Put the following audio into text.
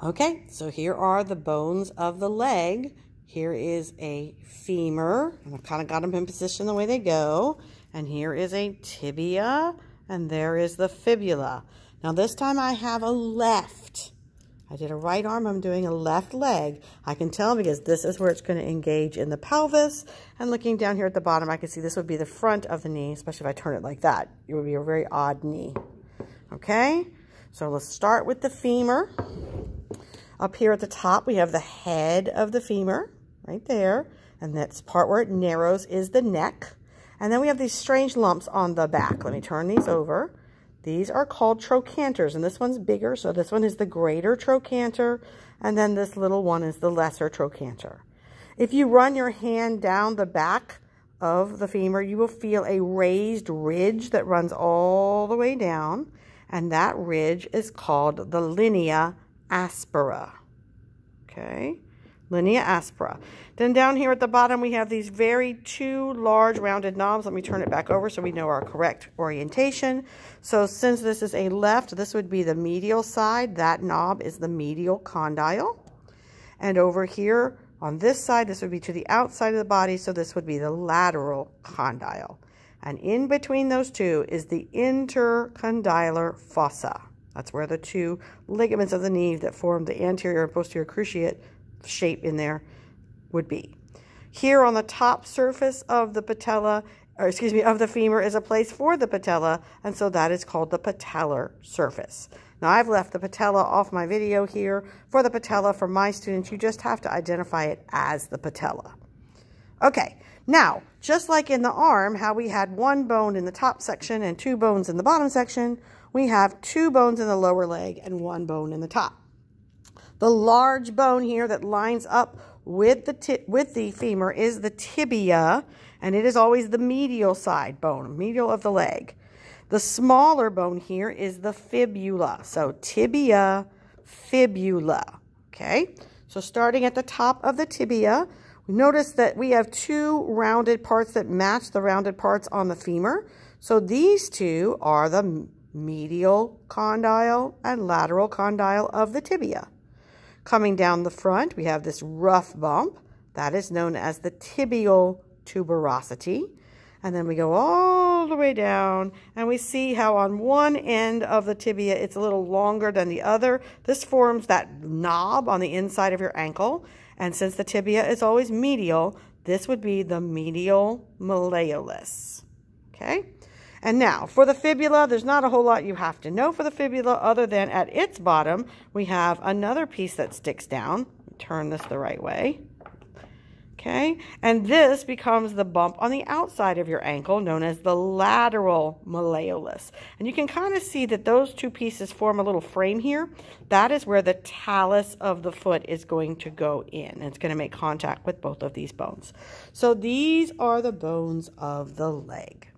Okay, so here are the bones of the leg. Here is a femur, and I've kind of got them in position the way they go. And here is a tibia, and there is the fibula. Now this time I have a left. I did a right arm, I'm doing a left leg. I can tell because this is where it's going to engage in the pelvis. And looking down here at the bottom, I can see this would be the front of the knee, especially if I turn it like that. It would be a very odd knee. Okay, so let's start with the femur. Up here at the top, we have the head of the femur, right there. And that's part where it narrows is the neck. And then we have these strange lumps on the back. Let me turn these over. These are called trochanters, and this one's bigger, so this one is the greater trochanter, and then this little one is the lesser trochanter. If you run your hand down the back of the femur, you will feel a raised ridge that runs all the way down, and that ridge is called the linea aspera. Okay, linea aspera. Then down here at the bottom, we have these two large rounded knobs. Let me turn it back over so we know our correct orientation. So since this is a left, this would be the medial side. That knob is the medial condyle. And over here on this side, this would be to the outside of the body. So this would be the lateral condyle. And in between those two is the intercondylar fossa. That's where the two ligaments of the knee that form the anterior and posterior cruciate shape in there would be. Here on the top surface of the patella, or excuse me, of the femur is a place for the patella, and so that is called the patellar surface. Now I've left the patella off my video here. For the patella, for my students, you just have to identify it as the patella. Okay, now, just like in the arm, how we had one bone in the top section and two bones in the bottom section, we have two bones in the lower leg and one bone in the top. The large bone here that lines up with the femur is the tibia, and it is always the medial side bone, medial of the leg. The smaller bone here is the fibula. So tibia, fibula. Okay, so starting at the top of the tibia, notice that we have two rounded parts that match the rounded parts on the femur. So these two are the medial condyle and lateral condyle of the tibia. Coming down the front, we have this rough bump. That is known as the tibial tuberosity. And then we go all the way down, and we see how on one end of the tibia, it's a little longer than the other. This forms that knob on the inside of your ankle. And since the tibia is always medial, this would be the medial malleolus. Okay? And now, for the fibula, there's not a whole lot you have to know for the fibula other than at its bottom, we have another piece that sticks down. Turn this the right way. Okay, and this becomes the bump on the outside of your ankle known as the lateral malleolus. And you can kind of see that those two pieces form a little frame here. That is where the talus of the foot is going to go in. It's going to make contact with both of these bones. So these are the bones of the leg.